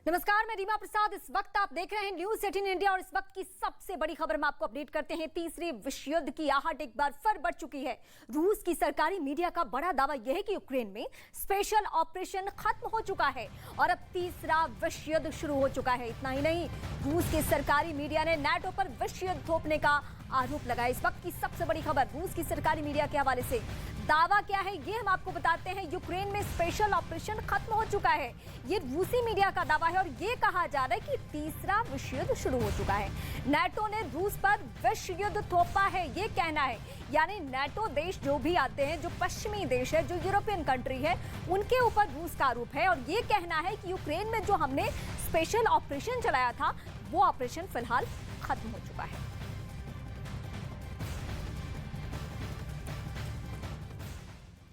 नमस्कार, मैं रीमा प्रसाद। इस वक्त आप देख रहे हैं न्यूज 18 इंडिया और इस वक्त की सबसे बड़ी खबर हम आपको अपडेट करते हैं। तीसरे विश्व युद्ध की आहट एक बार फिर बढ़ चुकी है। रूस की सरकारी मीडिया का बड़ा दावा यह है कि यूक्रेन में स्पेशल ऑपरेशन खत्म हो चुका है और अब तीसरा विश्व युद्ध शुरू हो चुका है। इतना ही नहीं, रूस की सरकारी मीडिया ने नाटो पर विश्व युद्ध थोपने का आरोप लगाया। इस वक्त की सबसे बड़ी खबर रूस की सरकारी मीडिया के हवाले से। दावा क्या है ये हम आपको बताते हैं। यूक्रेन में स्पेशल ऑपरेशन खत्म हो चुका है, ये रूसी मीडिया का दावा है और ये कहा जा रहा है कि तीसरा विश्व युद्ध शुरू हो चुका है। नाटो ने रूस पर विश्व युद्ध थोपा है, ये कहना है। यानी नाटो देश जो भी आते हैं, जो पश्चिमी देश है, जो यूरोपियन कंट्री है, उनके ऊपर रूस का आरोप है और ये कहना है कि यूक्रेन में जो हमने स्पेशल ऑपरेशन चलाया था वो ऑपरेशन फिलहाल खत्म हो चुका है।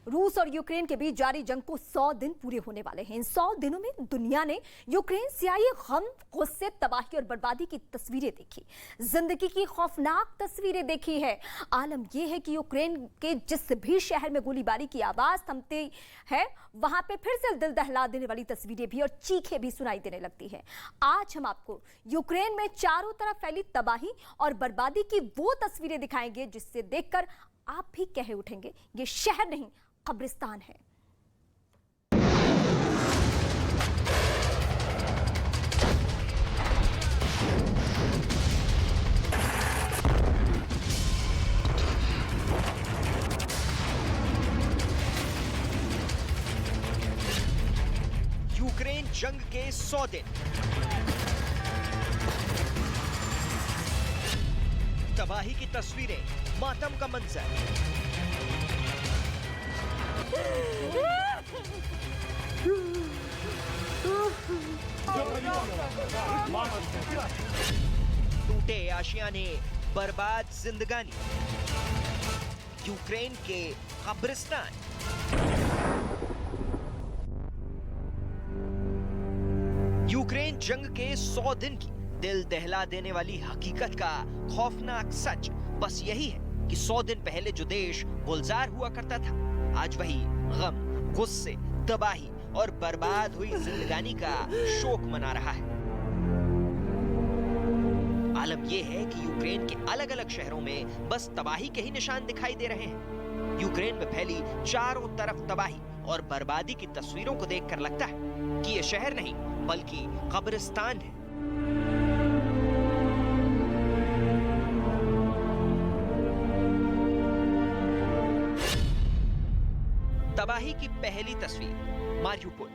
रूस और यूक्रेन के बीच जारी जंग को 100 दिन पूरे होने वाले हैं। इन 100 दिनों में दुनिया ने यूक्रेन से आई गम, गुस्से, तबाही और बर्बादी की तस्वीरें देखी, जिंदगी की खौफनाक तस्वीरें देखी है। आलम यह है कि यूक्रेन के जिस भी शहर में गोलीबारी की आवाज थमती है, वहां पे फिर से दिल दहला देने वाली तस्वीरें भी और चीखें भी सुनाई देने लगती है। आज हम आपको यूक्रेन में चारों तरफ फैली तबाही और बर्बादी की वो तस्वीरें दिखाएंगे जिससे देखकर आप भी कह उठेंगे, ये शहर नहीं, कब्रिस्तान है। यूक्रेन जंग के 100 दिन, तबाही की तस्वीरें, मातम का मंजर। टूटे आशियाने, बर्बाद जिंदगानी, यूक्रेन के कब्रिस्तान। यूक्रेन जंग के 100 दिन की दिल दहला देने वाली हकीकत का खौफनाक सच बस यही है कि 100 दिन पहले जो देश गुलजार हुआ करता था, आज वही गम, गुस्से, तबाही और बर्बाद हुई जिंदगानी का शोक मना रहा है। आलम यह है कि यूक्रेन के अलग अलग शहरों में बस तबाही के ही निशान दिखाई दे रहे हैं। यूक्रेन में फैली चारों तरफ तबाही और बर्बादी की तस्वीरों को देखकर लगता है कि यह शहर नहीं बल्कि कब्रिस्तान है। तबाही की पहली तस्वीर, मारियुपोल।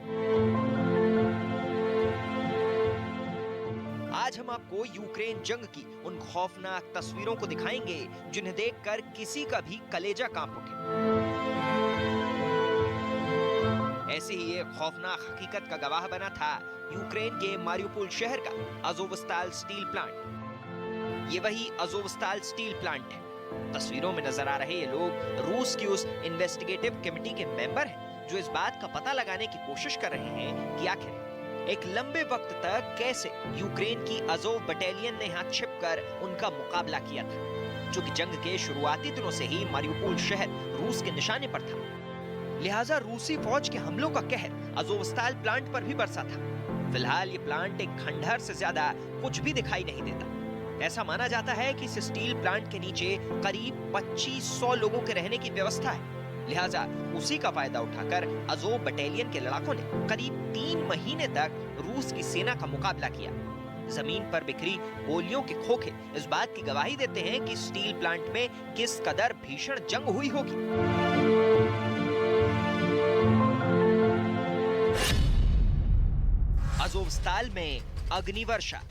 आज हम आपको यूक्रेन जंग की उन खौफनाक तस्वीरों को दिखाएंगे जिन्हें देखकर किसी का भी कलेजा कांप उठे। ऐसी ही एक खौफनाक हकीकत का गवाह बना था यूक्रेन के मारियुपोल शहर का अज़ोवस्ताल स्टील प्लांट। ये वही अज़ोवस्ताल स्टील प्लांट है। तस्वीरों में नजर आ रहे ये लोग रूस की उस इन्वेस्टिगेटिव कमेटी के मेंबर हैं जो इस बात का पता लगाने की कोशिश कर रहे हैं कि आखिर एक लंबे वक्त तक कैसे यूक्रेन की अज़ोव बटालियन ने यहाँ छिपकर उनका मुकाबला किया था, जो कि जंग के शुरुआती दिनों से ही मारियुपोल शहर रूस के निशाने पर था। लिहाजा रूसी फौज के हमलों का कहर अज़ोवस्ताल प्लांट पर भी बरसा था। फिलहाल ये प्लांट एक खंडहर से ज्यादा कुछ भी दिखाई नहीं देता। ऐसा माना जाता है कि इस स्टील प्लांट के नीचे करीब 2500 लोगों के रहने की व्यवस्था है। लिहाजा उसी का फायदा उठाकर अज़ोव बटालियन के लड़ाकों ने करीब 3 महीने तक रूस की सेना का मुकाबला किया। जमीन पर बिखरी गोलियों के खोखे इस बात की गवाही देते हैं कि स्टील प्लांट में किस कदर भीषण जंग हुई होगी। अज़ोवस्ताल में अग्निवर्षा।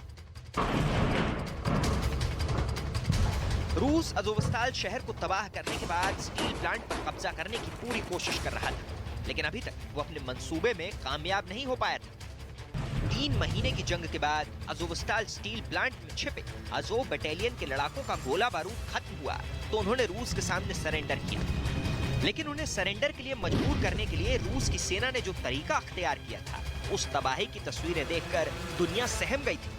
रूस अज़ोवस्ताल शहर को तबाह करने के बाद स्टील प्लांट पर कब्जा करने की पूरी कोशिश कर रहा था, लेकिन अभी तक वो अपने मंसूबे में कामयाब नहीं हो पाया था। 3 महीने की जंग के बाद अज़ोवस्ताल स्टील प्लांट में छिपे अज़ोव बटालियन के लड़ाकों का गोला बारूद खत्म हुआ तो उन्होंने रूस के सामने सरेंडर किया। लेकिन उन्हें सरेंडर के लिए मजबूर करने के लिए रूस की सेना ने जो तरीका अख्तियार किया था, उस तबाही की तस्वीरें देखकर दुनिया सहम गई थी।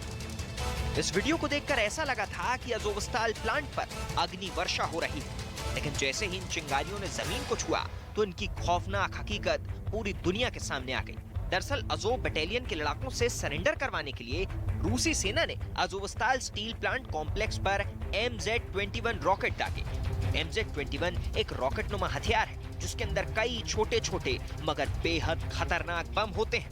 इस वीडियो को देखकर ऐसा लगा था कि अज़ोवस्ताल प्लांट पर अग्नि वर्षा हो रही है, लेकिन जैसे ही इन चिंगारियों ने जमीन को छुआ तो इनकी खौफनाक हकीकत पूरी दुनिया के सामने आ गई। दरअसल अजोव बटालियन के लड़ाकों से सरेंडर करवाने के लिए रूसी सेना ने अजोवस्ताल स्टील प्लांट कॉम्प्लेक्स पर MZ-21 रॉकेट दागे। MZ-21 एक रॉकेट नुमा हथियार है जिसके अंदर कई छोटे छोटे मगर बेहद खतरनाक बम होते हैं।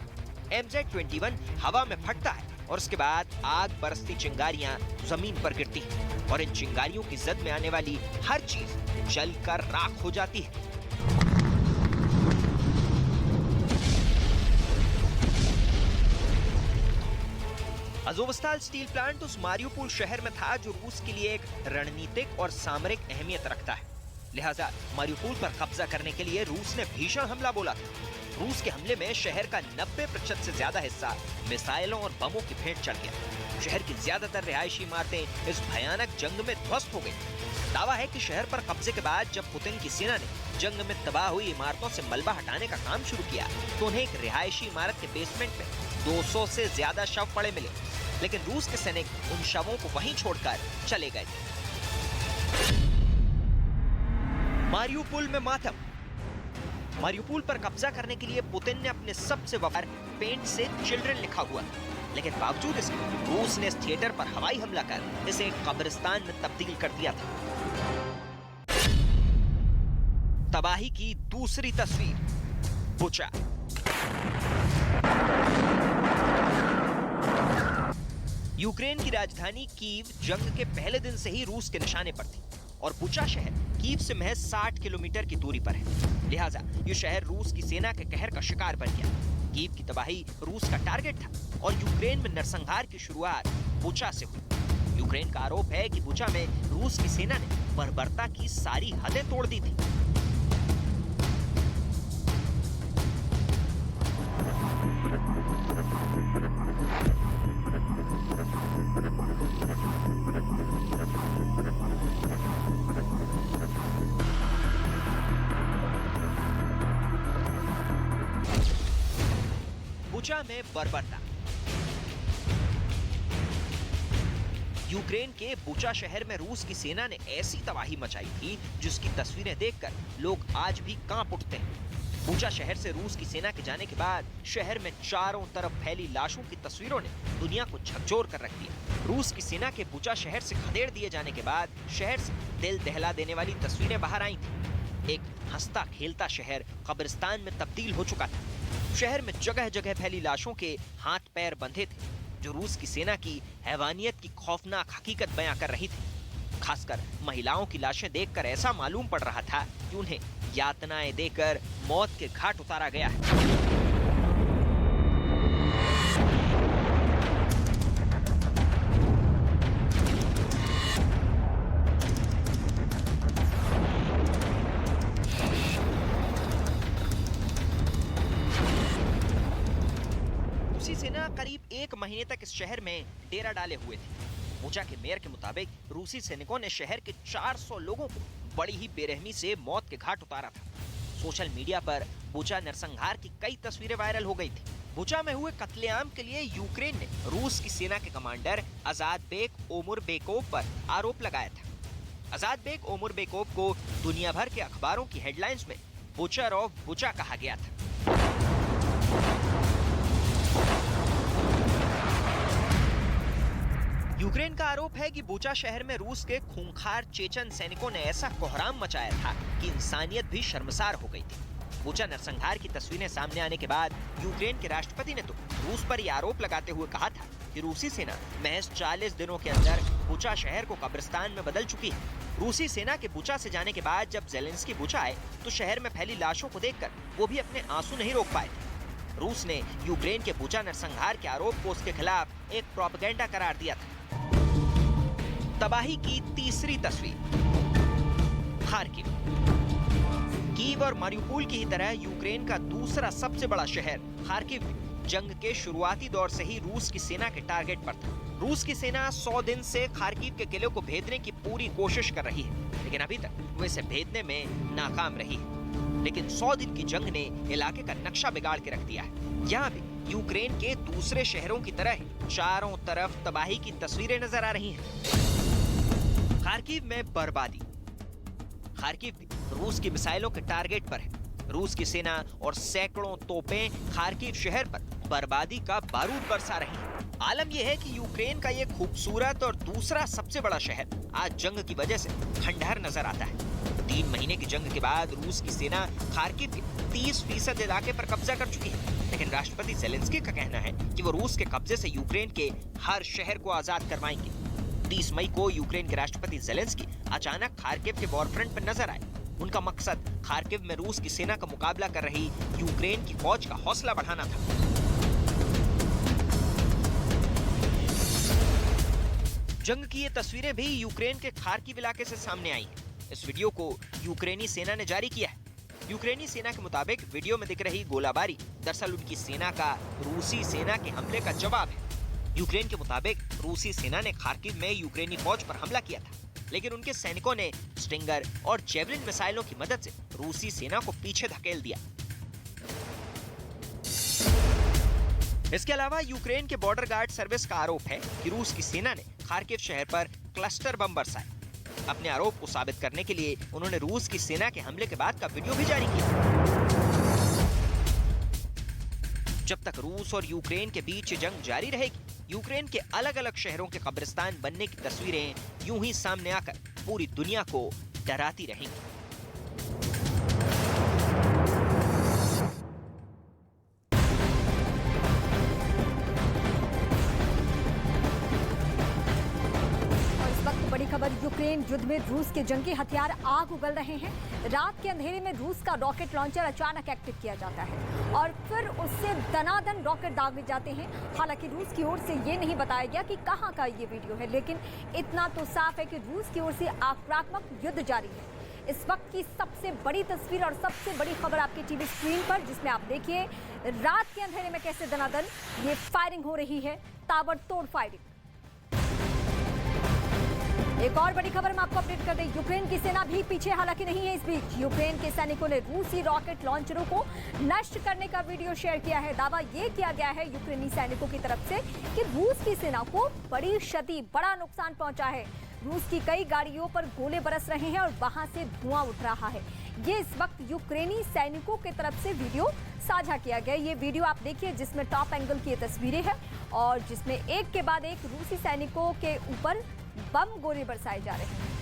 MZ-21 हवा में फटता है और उसके बाद आग बरसती चिंगारियां जमीन पर गिरती हैं और इन चिंगारियों की जद में आने वाली हर चीज जलकर राख हो जाती है। अजोवस्ताल स्टील प्लांट उस मारियुपोल शहर में था जो रूस के लिए एक रणनीतिक और सामरिक अहमियत रखता है। लिहाजा मारियुपोल पर कब्जा करने के लिए रूस ने भीषण हमला बोला था। रूस के हमले में शहर का 90% से ज्यादा हिस्सा मिसाइलों और बमों की भेंट चढ़ गया। शहर की ज्यादातर रिहायशी इमारतें इस भयानक जंग में ध्वस्त हो गई। दावा है कि शहर पर कब्जे के बाद जब पुतिन की सेना ने जंग में तबाह हुई इमारतों से मलबा हटाने का काम शुरू किया तो उन्हें एक रिहायशी इमारत के बेसमेंट में 200 से ज्यादा शव पड़े मिले, लेकिन रूस के सैनिक उन शवों को वहीं छोड़कर चले गए। मारियुपोल में मातम। मारियुपोल पर कब्जा करने के लिए पुतिन ने अपने सबसे वफादार पेंट से चिल्ड्रन लिखा हुआ, लेकिन बावजूद इसके रूस ने इस थिएटर पर हवाई हमला कर इसे एक कब्रिस्तान में तब्दील कर दिया था। तबाही की दूसरी तस्वीर, बुचा। यूक्रेन की राजधानी कीव जंग के पहले दिन से ही रूस के निशाने पर थी और बुचा शहर कीव से महज 60 किलोमीटर की दूरी पर है। लिहाजा ये शहर रूस की सेना के कहर का शिकार बन गया। कीव की तबाही रूस का टारगेट था और यूक्रेन में नरसंहार की शुरुआत बुचा से हुई। यूक्रेन का आरोप है कि बुचा में रूस की सेना ने बर्बरता की सारी हदें तोड़ दी थी। बुचा में बर्बरता। यूक्रेन के बुचा शहर में रूस की सेना ने ऐसी तबाही मचाई थी जिसकी तस्वीरें देखकर लोग आज भी कांप उठते हैं। बुचा शहर से रूस की सेना के जाने के बाद शहर में चारों तरफ फैली लाशों की तस्वीरों ने दुनिया को झकझोर कर रख दिया। रूस की सेना के बुचा शहर से खदेड़ दिए जाने के बाद शहर से दिल दहला देने वाली तस्वीरें बाहर आई थी। एक हंसता खेलता शहर कब्रिस्तान में तब्दील हो चुका था। शहर में जगह जगह फैली लाशों के हाथ पैर बंधे थे जो रूस की सेना की हैवानियत की खौफनाक हकीकत बयां कर रही थी। खासकर महिलाओं की लाशें देखकर ऐसा मालूम पड़ रहा था कि उन्हें यातनाएं देकर मौत के घाट उतारा गया है। रूसी सेना करीब 1 महीने तक इस शहर में डेरा डाले हुए थे। बुचा के मेयर के मुताबिक रूसी सैनिकों ने शहर के 400 लोगों को बड़ी ही बेरहमी से मौत के घाट उतारा था। सोशल मीडिया पर बुचा नरसंहार की कई तस्वीरें वायरल हो गई थी। बुचा में हुए कत्लेआम के लिए यूक्रेन ने रूस की सेना के कमांडर अजादबेक ओमुरबेकोव पर आरोप लगाया था। अजादबेक ओमुरबेकोव को दुनिया भर के अखबारों की हेडलाइंस में बुचर ऑफ बुचा कहा गया था। यूक्रेन का आरोप है कि बुचा शहर में रूस के खूंखार चेचन सैनिकों ने ऐसा कोहराम मचाया था कि इंसानियत भी शर्मसार हो गई थी। बुचा नरसंहार की तस्वीरें सामने आने के बाद यूक्रेन के राष्ट्रपति ने तो रूस पर यह आरोप लगाते हुए कहा था कि रूसी सेना महज 40 दिनों के अंदर बुचा शहर को कब्रिस्तान में बदल चुकी है। रूसी सेना के बुचा से जाने के बाद जब ज़ेलेंस्की बुचा आए तो शहर में फैली लाशों को देखकर वो भी अपने आंसू नहीं रोक पाए थे। रूस ने यूक्रेन के बुचा नरसंहार के आरोप को उसके खिलाफ एक प्रोपेगेंडा करार दिया था। तबाही की तीसरी तस्वीर, खार्किव। कीव और मारियुपोल की ही तरह यूक्रेन का दूसरा सबसे बड़ा शहर खार्किव जंग के शुरुआती दौर से ही रूस की सेना के टारगेट पर था। रूस की सेना 100 दिन से खार्किव के किले को भेदने की पूरी कोशिश कर रही है, लेकिन अभी तक वो इसे भेदने में नाकाम रही है। लेकिन 100 दिन की जंग ने इलाके का नक्शा बिगाड़ के रख दिया है। यहाँ भी यूक्रेन के दूसरे शहरों की तरह ही चारों तरफ तबाही की तस्वीरें नजर आ रही हैं। खार्किव में बर्बादी। खार्किव भी रूस की मिसाइलों के टारगेट पर है। रूस की सेना और सैकड़ों तोपें खार्किव शहर पर बर्बादी का बारूद बरसा रही हैं। आलम यह है कि यूक्रेन का ये खूबसूरत और दूसरा सबसे बड़ा शहर आज जंग की वजह से खंडहर नजर आता है। 3 महीने की जंग के बाद रूस की सेना खार्किव के 30% इलाके पर कब्जा कर चुकी है, लेकिन राष्ट्रपति ज़ेलेंस्की का कहना है कि वो रूस के कब्जे से यूक्रेन के हर शहर को आजाद करवाएंगे। 30 मई को यूक्रेन के राष्ट्रपति ज़ेलेंस्की अचानक खार्किव के वॉरफ्रंट पर नजर आए। उनका मकसद खार्किव में रूस की सेना का मुकाबला कर रही यूक्रेन की फौज का हौसला बढ़ाना था। जंग की ये तस्वीरें भी यूक्रेन के खार्किव इलाके से सामने आई हैं। इस वीडियो को यूक्रेनी सेना ने जारी किया है। यूक्रेनी सेना के मुताबिक वीडियो में दिख रही गोलाबारी दरअसल उनकी सेना का रूसी सेना के हमले का जवाब है। यूक्रेन के मुताबिक रूसी सेना ने खार्किव में यूक्रेनी फौज पर हमला किया था, लेकिन उनके सैनिकों ने स्टिंगर और जेवलिन मिसाइलों की मदद से रूसी सेना को पीछे धकेल दिया। इसके अलावा यूक्रेन के बॉर्डर गार्ड सर्विस का आरोप है कि रूस की सेना ने खार्किव शहर पर क्लस्टर बम बरसाए। अपने आरोप को साबित करने के लिए उन्होंने रूस की सेना के हमले के बाद का वीडियो भी जारी किया। जब तक रूस और यूक्रेन के बीच जंग जारी रहेगी, यूक्रेन के अलग-अलग शहरों के कब्रिस्तान बनने की तस्वीरें यूं ही सामने आकर पूरी दुनिया को डराती रहेंगी। बड़ी खबर, यूक्रेन युद्ध में रूस के जंगी हथियार आग उगल रहे हैं। रात के अंधेरे में रूस का रॉकेट लॉन्चर अचानक एक्टिव किया जाता है और फिर उससे दनादन रॉकेट दागे जाते हैं। हालांकि रूस की ओर से ये नहीं बताया गया कि कहां का ये वीडियो है, लेकिन इतना तो साफ है कि रूस की ओर से आक्रामक युद्ध जारी है। इस वक्त की सबसे बड़ी तस्वीर और सबसे बड़ी खबर आपकी टीवी स्क्रीन पर, जिसमें आप देखिए रात के अंधेरे में कैसे दनादन ये फायरिंग हो रही है, ताबड़तोड़ फायरिंग। एक और बड़ी खबर हम आपको अपडेट कर दें, यूक्रेन की सेना भी पीछे हालांकि नहीं है। इस बीच यूक्रेन के सैनिकों ने रूसी रॉकेट लॉन्चरों को नष्ट करने का वीडियो शेयर किया है। दावा ये किया गया है यूक्रेनी सैनिकों की तरफ से कि रूस की सेना को बड़ी क्षति, बड़ा नुकसान पहुंचा है। रूस की कई गाड़ियों पर गोले बरस रहे हैं और वहां से धुआं उठ रहा है। ये इस वक्त यूक्रेनी सैनिकों की तरफ से वीडियो साझा किया गया। ये वीडियो आप देखिए जिसमें टॉप एंगल की ये तस्वीरें हैं और जिसमें एक के बाद एक रूसी सैनिकों के ऊपर बम गोले बरसाए जा रहे हैं।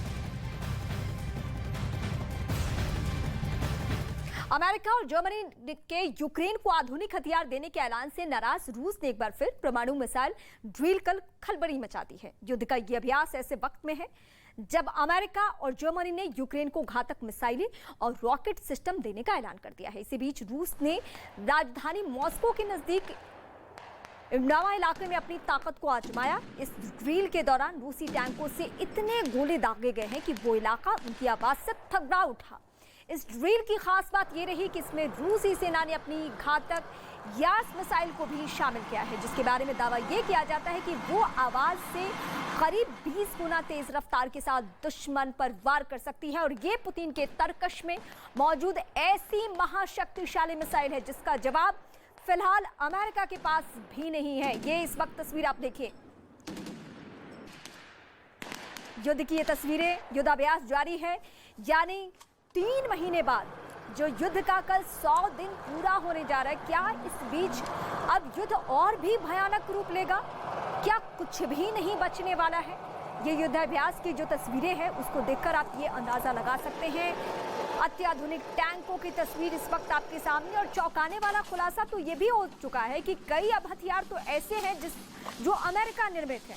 अमेरिका और जर्मनी के यूक्रेन को आधुनिक हथियार देने के ऐलान से नाराज रूस ने एक बार फिर परमाणु मिसाइल ड्रिल कर खलबली मचा दी है। युद्ध का यह अभ्यास ऐसे वक्त में है जब अमेरिका और जर्मनी ने यूक्रेन को घातक मिसाइलें और रॉकेट सिस्टम देने का ऐलान कर दिया है। इसी बीच रूस ने राजधानी मॉस्को के नजदीक नवा इलाके में अपनी ताकत को आजमाया। इस ड्रिल के दौरान रूसी टैंकों से इतने गोले दागे गए हैं कि वो इलाका उनकी आवाज से थर्रा उठा। इस ड्रिल की खास बात ये रही कि इसमें रूसी सेना ने अपनी घातक यास मिसाइल को भी शामिल किया है, जिसके बारे में दावा ये किया जाता है कि वो आवाज से करीब 20 गुना तेज रफ्तार के साथ दुश्मन पर वार कर सकती है। और ये पुतिन के तरकश में मौजूद ऐसी महाशक्तिशाली मिसाइल है जिसका जवाब फिलहाल अमेरिका के पास भी नहीं है। ये इस वक्त तस्वीर आप देखिए, युद्ध की ये तस्वीरें, युद्धाभ्यास जारी है। यानी 3 महीने बाद जो युद्ध का कल 100 दिन पूरा होने जा रहा है, क्या इस बीच अब युद्ध और भी भयानक रूप लेगा? क्या कुछ भी नहीं बचने वाला है? ये युद्धाभ्यास की जो तस्वीरें हैं उसको देखकर आप ये अंदाजा लगा सकते हैं। अत्याधुनिक टैंकों की तस्वीर इस वक्त आपके सामने, और चौंकाने वाला खुलासा तो ये भी हो चुका है कि कई अब हथियार तो ऐसे हैं जो अमेरिका निर्मित है।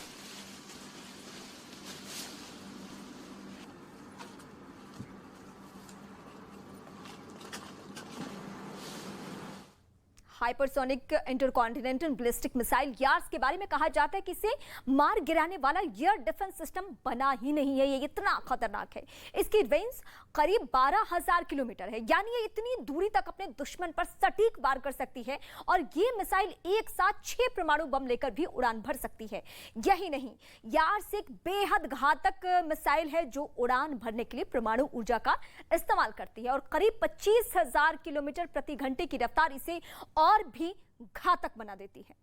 Hypersonic intercontinental ballistic missile Yars के बारे में कहा जाता है कि इसे मार गिराने वाला एयर डिफेंस सिस्टम बना ही नहीं है। ये इतना खतरनाक है। इसकी रेंज करीब 12,000 किलोमीटर है, यानी ये इतनी दूरी तक अपने दुश्मन पर सटीक वार कर सकती है। और ये मिसाइल एक साथ 6 परमाणु बम लेकर भी उड़ान भर सकती है। यही नहीं, यार्स एक बेहद घातक मिसाइल है जो उड़ान भरने के लिए परमाणु ऊर्जा का इस्तेमाल करती है और करीब 25,000 किलोमीटर प्रति घंटे की रफ्तार इसे और भी घातक बना देती है।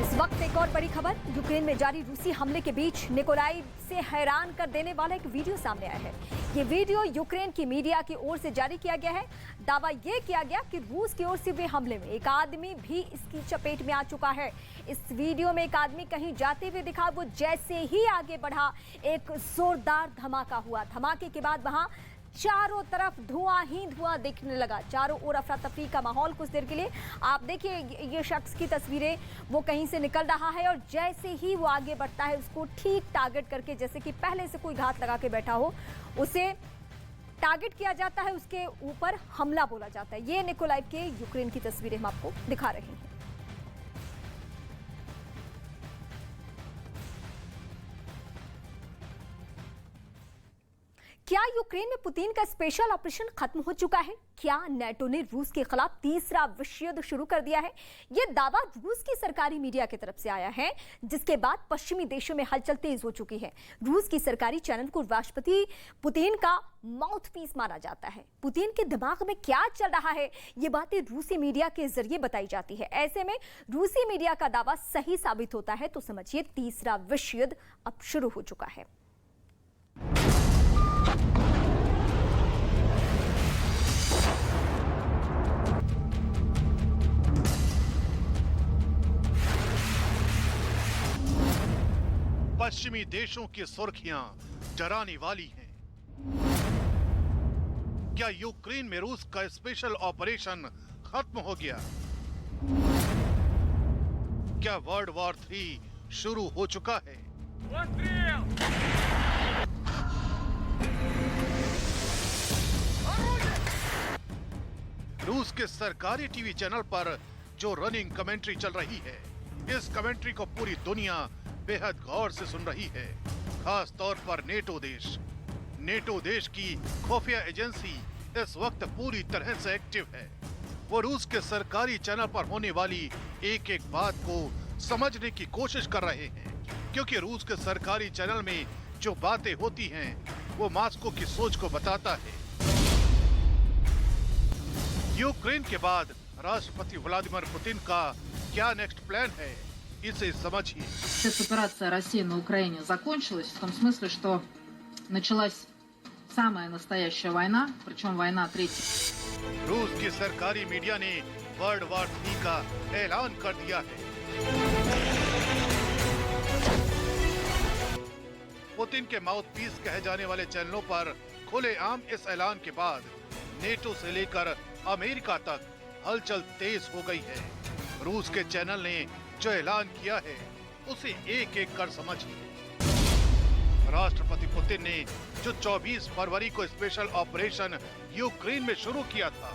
इस वक्त एक और बड़ी खबर। यूक्रेन में जारी रूसी हमले के बीच निकोलाइव से हैरान कर देने वाला एक वीडियो सामने आया है। ये वीडियो यूक्रेन की मीडिया की ओर से जारी किया गया है। दावा यह किया गया कि रूस की ओर से हुए हमले में एक आदमी भी इसकी चपेट में आ चुका है। इस वीडियो में एक आदमी कहीं जाते हुए दिखा। वो जैसे ही आगे बढ़ा, एक जोरदार धमाका हुआ। धमाके के बाद वहां चारों तरफ धुआं ही धुआं दिखने लगा। चारों ओर अफरा तफरी का माहौल कुछ देर के लिए। आप देखिए ये शख्स की तस्वीरें, वो कहीं से निकल रहा है और जैसे ही वो आगे बढ़ता है उसको ठीक टारगेट करके, जैसे कि पहले से कोई घात लगा के बैठा हो, उसे टारगेट किया जाता है, उसके ऊपर हमला बोला जाता है। ये निकोलाइव के यूक्रेन की तस्वीरें हम आपको दिखा रहे हैं। क्या यूक्रेन में पुतिन का स्पेशल ऑपरेशन खत्म हो चुका है? क्या नेटो ने रूस के खिलाफ तीसरा विश्व युद्ध शुरू कर दिया है? यह दावा रूस की सरकारी मीडिया की तरफ से आया है, जिसके बाद पश्चिमी देशों में हलचल तेज हो चुकी है। रूस की सरकारी चैनल को राष्ट्रपति पुतिन का माउथपीस माना जाता है। पुतिन के दिमाग में क्या चल रहा है, ये बातें रूसी मीडिया के जरिए बताई जाती है। ऐसे में रूसी मीडिया का दावा सही साबित होता है तो समझिए तीसरा विश्व युद्ध अब शुरू हो चुका है। पश्चिमी देशों की सुर्खियां डराने वाली हैं। क्या यूक्रेन में रूस का स्पेशल ऑपरेशन खत्म हो गया? क्या वर्ल्ड वॉर 3 शुरू हो चुका है? रूस के सरकारी टीवी चैनल पर जो रनिंग कमेंट्री चल रही है, इस कमेंट्री को पूरी दुनिया बेहद गौर से सुन रही है। खास तौर पर नेटो देश की खुफिया एजेंसी इस वक्त पूरी तरह से एक्टिव है। वो रूस के सरकारी चैनल पर होने वाली एक एक बात को समझने की कोशिश कर रहे हैं, क्योंकि रूस के सरकारी चैनल में जो बातें होती हैं वो मॉस्को की सोच को बताता है। यूक्रेन के बाद राष्ट्रपति व्लादिमीर पुतिन का क्या नेक्स्ट प्लान है, इसे समझिए। Спецоперация России на Украине закончилась в том смысле, что началась самая настоящая война, причем война третья. रूस की सरकारी मीडिया ने वर्ल्ड वॉर 3 का ऐलान कर दिया है। पुतिन के माउथपीस कहे जाने वाले चैनलों पर खुलेआम इस ऐलान के बाद नेटो से लेकर अमेरिका तक हलचल तेज हो गई है। रूस के चैनल ने जो ऐलान किया है उसे एक एक कर समझिए। राष्ट्रपति पुतिन ने जो 24 फरवरी को स्पेशल ऑपरेशन यूक्रेन में शुरू किया था,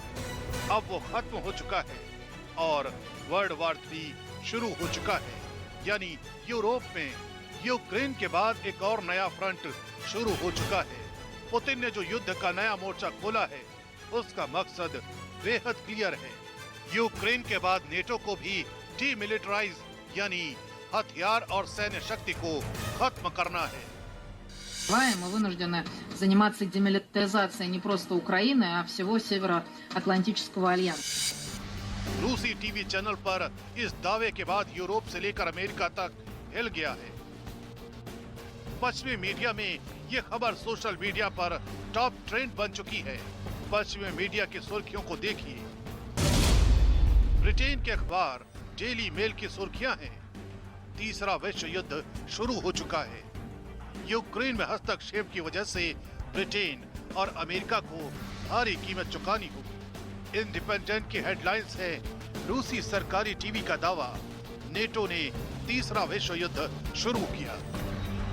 अब वो खत्म हो चुका है और वर्ल्ड वॉर 3 शुरू हो चुका है। यानी यूरोप में यूक्रेन के बाद एक और नया फ्रंट शुरू हो चुका है। पुतिन ने जो युद्ध का नया मोर्चा खोला है, उसका मकसद बेहद क्लियर है। यूक्रेन के बाद नेटो को भी डीमिलिटराइज यानी हथियार और सैन्य शक्ति को खत्म करना है। Мы вынуждены заниматься демилитаризацией не просто Украины, а всего Североатлантического альянса. रूसी टीवी चैनल पर इस दावे के बाद यूरोप से लेकर अमेरिका तक हिल गया है। पश्चिमी मीडिया में ये खबर सोशल मीडिया पर टॉप ट्रेंड बन चुकी है। पश्चिमी मीडिया की सुर्खियों को देखिए। ब्रिटेन के अखबार डेली मेल की सुर्खियां हैं, तीसरा विश्व युद्ध शुरू हो चुका है। यूक्रेन में हस्तक्षेप की वजह से ब्रिटेन और अमेरिका को भारी कीमत चुकानी होगी। इंडिपेंडेंट की हेडलाइंस है, रूसी सरकारी टीवी का दावा, नेटो ने तीसरा विश्व युद्ध शुरू किया।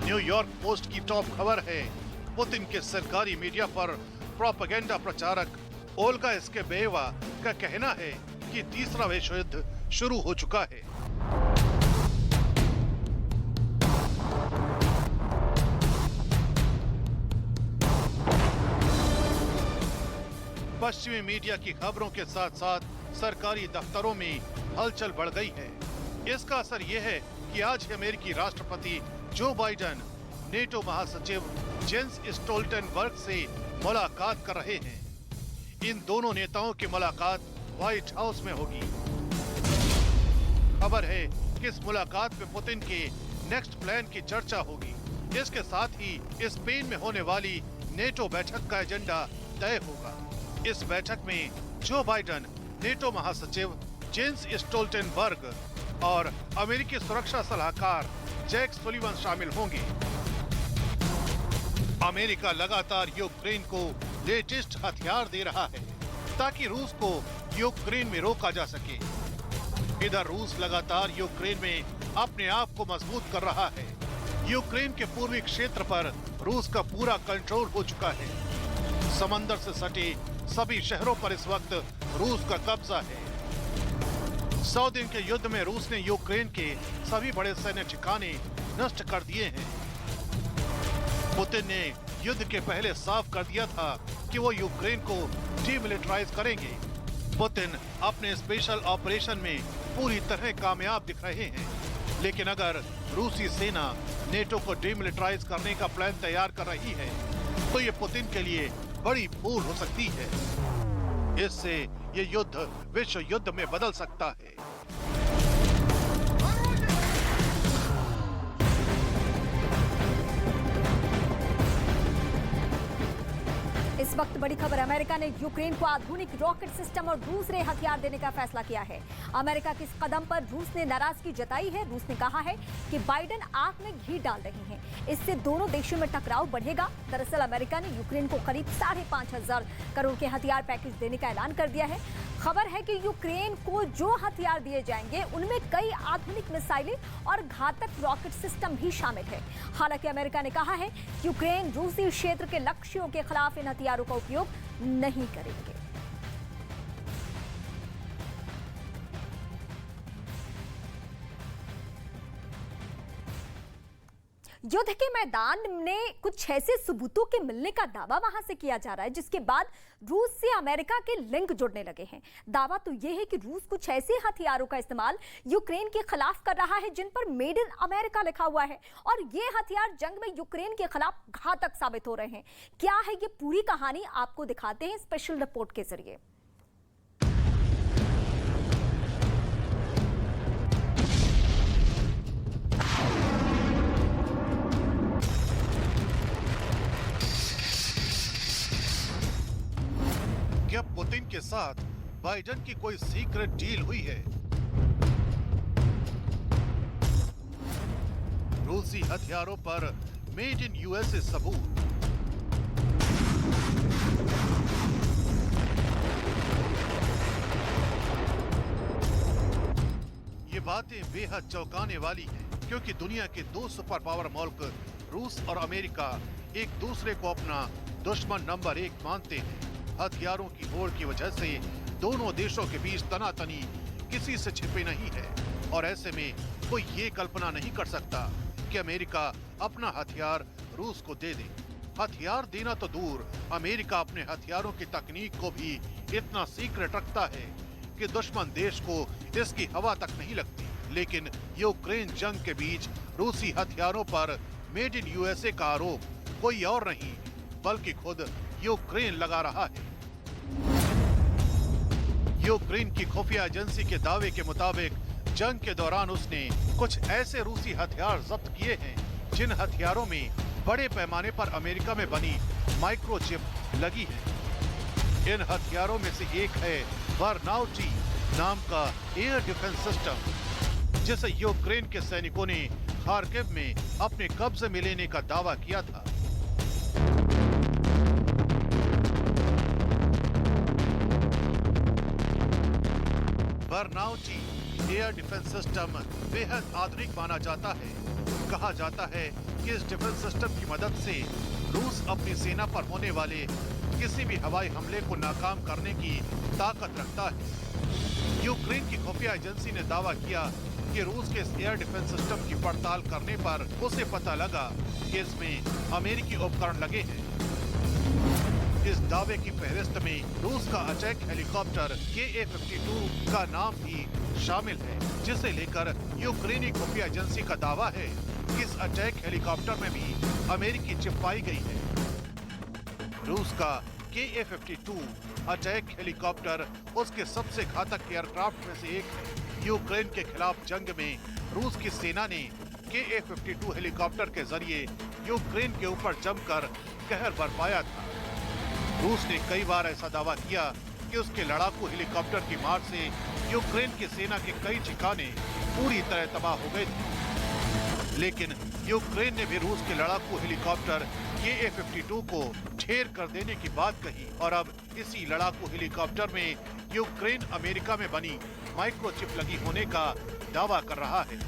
न्यूयॉर्क पोस्ट की टॉप खबर है, पुतिन के सरकारी मीडिया पर प्रोपेगेंडा प्रचारक ओल्गा स्केबेवा का कहना है कि तीसरा विश्व युद्ध शुरू हो चुका है। पश्चिमी मीडिया की खबरों के साथ साथ सरकारी दफ्तरों में हलचल बढ़ गई है। इसका असर यह है कि आज अमेरिकी राष्ट्रपति जो बाइडेन नेटो महासचिव जेंस स्टोल्टेनबर्ग से मुलाकात कर रहे हैं। इन दोनों नेताओं की मुलाकात व्हाइट हाउस में होगी। खबर है कि इस मुलाकात में पुतिन के नेक्स्ट प्लान की चर्चा होगी। इसके साथ ही स्पेन में होने वाली नेटो बैठक का एजेंडा तय होगा। इस बैठक में जो बाइडेन, नेटो महासचिव जेंस स्टोल्टेनबर्ग और अमेरिकी सुरक्षा सलाहकार जैक सुलिवन शामिल होंगे। अमेरिका लगातार यूक्रेन को लेटेस्ट हथियार दे रहा है ताकि रूस को यूक्रेन में रोका जा सके। इधर रूस लगातार यूक्रेन में अपने आप को मजबूत कर रहा है। यूक्रेन के पूर्वी क्षेत्र पर रूस का पूरा कंट्रोल हो चुका है। समंदर से सटे सभी शहरों पर इस वक्त रूस का कब्जा है। 100 दिन के युद्ध में रूस ने यूक्रेन के सभी बड़े सैन्य ठिकाने नष्ट कर दिए हैं। पुतिन ने युद्ध के पहले साफ कर दिया था कि वो यूक्रेन को डीमिलिटराइज करेंगे। पुतिन अपने स्पेशल ऑपरेशन में पूरी तरह कामयाब दिख रहे हैं, लेकिन अगर रूसी सेना नेटो को डीमिलिटराइज करने का प्लान तैयार कर रही है तो ये पुतिन के लिए बड़ी भूल हो सकती है। इससे ये युद्ध विश्व युद्ध में बदल सकता है। इस वक्त बड़ी खबर, अमेरिका ने यूक्रेन को आधुनिक रॉकेट सिस्टम और दूसरे हथियार देने का फैसला किया है। अमेरिका के इस कदम पर रूस ने नाराजगी जताई है। रूस ने कहा है कि बाइडेन आग में घी डाल रही हैं। इससे दोनों देशों में टकराव बढ़ेगा। दरअसल अमेरिका ने यूक्रेन को करीब 5,500 करोड़ के हथियार पैकेज देने का ऐलान कर दिया है। खबर है कि यूक्रेन को जो हथियार दिए जाएंगे उनमें कई आधुनिक मिसाइलें और घातक रॉकेट सिस्टम भी शामिल है। हालांकि अमेरिका ने कहा है कि यूक्रेन रूसी क्षेत्र के लक्ष्यों के खिलाफ इन हथियारों का उपयोग नहीं करेंगे। युद्ध के मैदान में कुछ ऐसे सबूतों के मिलने का दावा वहां से किया जा रहा है जिसके बाद रूस से अमेरिका के लिंक जुड़ने लगे हैं। दावा तो यह है कि रूस कुछ ऐसे हथियारों का इस्तेमाल यूक्रेन के खिलाफ कर रहा है जिन पर मेड इन अमेरिका लिखा हुआ है और ये हथियार जंग में यूक्रेन के खिलाफ घातक साबित हो रहे हैं। क्या है ये पूरी कहानी, आपको दिखाते हैं स्पेशल रिपोर्ट के जरिए। क्या पुतिन के साथ बाइडेन की कोई सीक्रेट डील हुई है? रूसी हथियारों पर मेड इन यूएसए सबूत। ये बातें बेहद चौंकाने वाली हैं, क्योंकि दुनिया के दो सुपर पावर मुल्क रूस और अमेरिका एक दूसरे को अपना दुश्मन नंबर 1 मानते हैं। हथियारों की होड़ की वजह से दोनों देशों के बीच तनातनी किसी से छिपे नहीं है और ऐसे में कोई ये कल्पना नहीं कर सकता कि अमेरिका अपना हथियार रूस को दे दे। हथियार देना तो दूर, अमेरिका अपने हथियारों की तकनीक को भी इतना सीक्रेट रखता है कि दुश्मन देश को इसकी हवा तक नहीं लगती। लेकिन यूक्रेन जंग के बीच रूसी हथियारों पर मेड इन यूएसए का आरोप कोई और नहीं बल्कि खुद यूक्रेन लगा रहा है। यूक्रेन की खुफिया एजेंसी के दावे के मुताबिक जंग के दौरान उसने कुछ ऐसे रूसी हथियार जब्त किए हैं जिन हथियारों में बड़े पैमाने पर अमेरिका में बनी माइक्रोचिप लगी है। इन हथियारों में से एक है बर्नाउटी नाम का एयर डिफेंस सिस्टम, जिसे यूक्रेन के सैनिकों ने खार्किव में अपने कब्जे में लेने का दावा किया था। बर्नाउटी एयर डिफेंस सिस्टम बेहद आधुनिक माना जाता है। कहा जाता है कि इस डिफेंस सिस्टम की मदद से रूस अपनी सेना पर होने वाले किसी भी हवाई हमले को नाकाम करने की ताकत रखता है। यूक्रेन की खुफिया एजेंसी ने दावा किया कि रूस के इस एयर डिफेंस सिस्टम की पड़ताल करने पर उसे पता लगा कि इसमें अमेरिकी उपकरण लगे हैं। इस दावे की फहरिस्त में रूस का अटैक हेलीकॉप्टर KA-52 का नाम भी शामिल है, जिसे लेकर यूक्रेनी खुफिया एजेंसी का दावा है कि इस अटैक हेलीकॉप्टर में भी अमेरिकी चिप पाई गई है। रूस का KA-52 अटैक हेलीकॉप्टर उसके सबसे घातक एयरक्राफ्ट में से एक है। यूक्रेन के खिलाफ जंग में रूस की सेना ने KA-52 हेलीकॉप्टर के जरिए यूक्रेन के ऊपर जमकर कहर बरपाया था। रूस ने कई बार ऐसा दावा किया कि उसके लड़ाकू हेलीकॉप्टर की मार से यूक्रेन की सेना के कई ठिकाने पूरी तरह तबाह हो गए थे। लेकिन यूक्रेन ने भी रूस के लड़ाकू हेलीकॉप्टर KA-52 को ढेर कर देने की बात कही और अब इसी लड़ाकू हेलीकॉप्टर में यूक्रेन अमेरिका में बनी माइक्रोचिप लगी होने का दावा कर रहा है।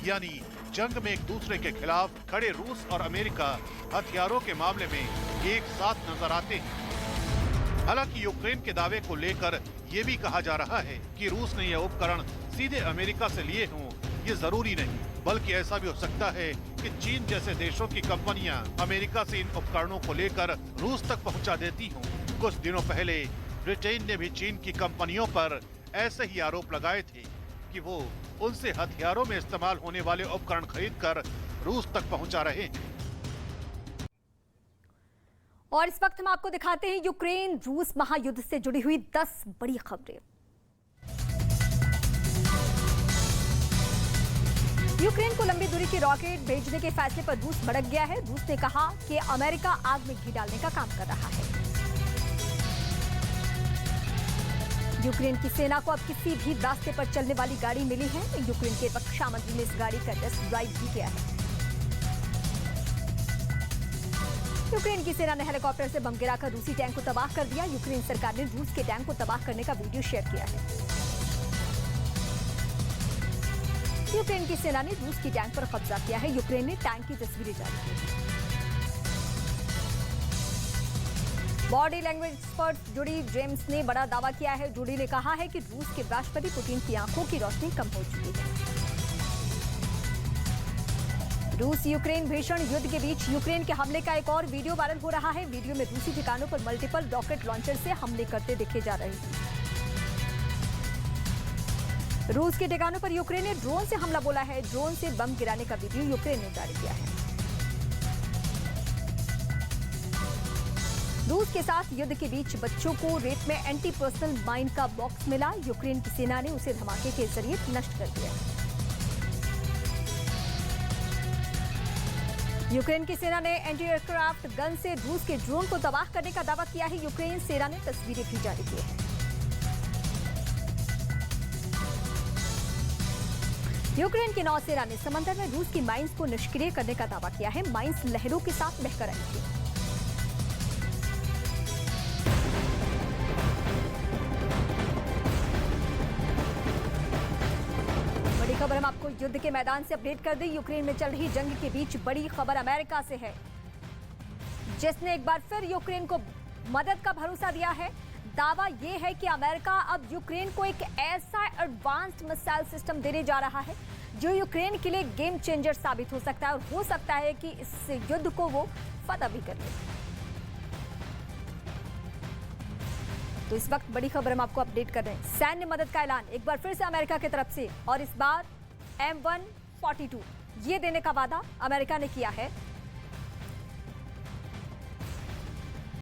यानी जंग में एक दूसरे के खिलाफ खड़े रूस और अमेरिका हथियारों के मामले में एक साथ नजर आते हैं। हालांकि यूक्रेन के दावे को लेकर ये भी कहा जा रहा है कि रूस ने यह उपकरण सीधे अमेरिका से लिए हों, ये जरूरी नहीं, बल्कि ऐसा भी हो सकता है कि चीन जैसे देशों की कंपनियां अमेरिका से इन उपकरणों को लेकर रूस तक पहुंचा देती हों। कुछ दिनों पहले ब्रिटेन ने भी चीन की कंपनियों पर ऐसे ही आरोप लगाए थे कि वो उनसे हथियारों में इस्तेमाल होने वाले उपकरण खरीदकर रूस तक पहुंचा रहे हैं। और इस वक्त हम आपको दिखाते हैं यूक्रेन रूस महायुद्ध से जुड़ी हुई 10 बड़ी खबरें। यूक्रेन को लंबी दूरी के रॉकेट भेजने के फैसले पर रूस भड़क गया है। रूस ने कहा कि अमेरिका आग में घी डालने का काम कर रहा है। यूक्रेन की सेना को अब किसी भी रास्ते पर चलने वाली गाड़ी मिली है। यूक्रेन के रक्षा मंत्री ने इस गाड़ी का टेस्ट ड्राइव भी किया है। यूक्रेन की सेना ने हेलीकॉप्टर से बम गिराकर रूसी टैंक को तबाह कर दिया। यूक्रेन सरकार ने रूस के टैंक को तबाह करने का वीडियो शेयर किया है। यूक्रेन की सेना ने रूस की टैंक पर कब्जा किया है। यूक्रेन ने टैंक की तस्वीरें जारी की हैं। Body language expert Judy James ने बड़ा दावा किया है। जूडी ने कहा है कि रूस के राष्ट्रपति पुतिन की आंखों की रोशनी कम हो चुकी है। रूस यूक्रेन भीषण युद्ध के बीच यूक्रेन के हमले का एक और वीडियो वायरल हो रहा है। वीडियो में रूसी ठिकानों पर मल्टीपल रॉकेट लॉन्चर से हमले करते दिखे जा रहे हैं। रूस के ठिकानों पर यूक्रेन ने ड्रोन से हमला बोला है। ड्रोन से बम गिराने का वीडियो यूक्रेन ने जारी किया है। रूस के साथ युद्ध के बीच बच्चों को रेत में एंटी पर्सनल माइन का बॉक्स मिला। यूक्रेन की सेना ने उसे धमाके के जरिए नष्ट कर दिया। यूक्रेन की सेना ने एंटी एयरक्राफ्ट गन से रूस के ड्रोन को तबाह करने का दावा किया है। यूक्रेन सेना ने तस्वीरें भी जारी की हैं। यूक्रेन की नौसेना ने समंदर में रूस की माइंस को निष्क्रिय करने का दावा किया है। माइंस लहरों के साथ बहकर आई थी। बड़ी खबर हम आपको युद्ध के मैदान से अपडेट कर दें। यूक्रेन में चल रही जंग के बीच बड़ी खबर अमेरिका से है, जिसने एक बार फिर यूक्रेन को मदद का भरोसा दिया है। दावा यह है कि अमेरिका अब यूक्रेन को एक ऐसा एडवांस्ड मिसाइल सिस्टम देने जा रहा है जो यूक्रेन के लिए गेम चेंजर साबित हो सकता है और हो सकता है कि इस युद्ध को वो फतह भी कर ले। तो इस वक्त बड़ी खबर हम आपको अपडेट कर रहे हैं। सैन्य मदद का ऐलान एक बार फिर से अमेरिका की तरफ से, और इस बार M142 ये देने का वादा अमेरिका ने किया है।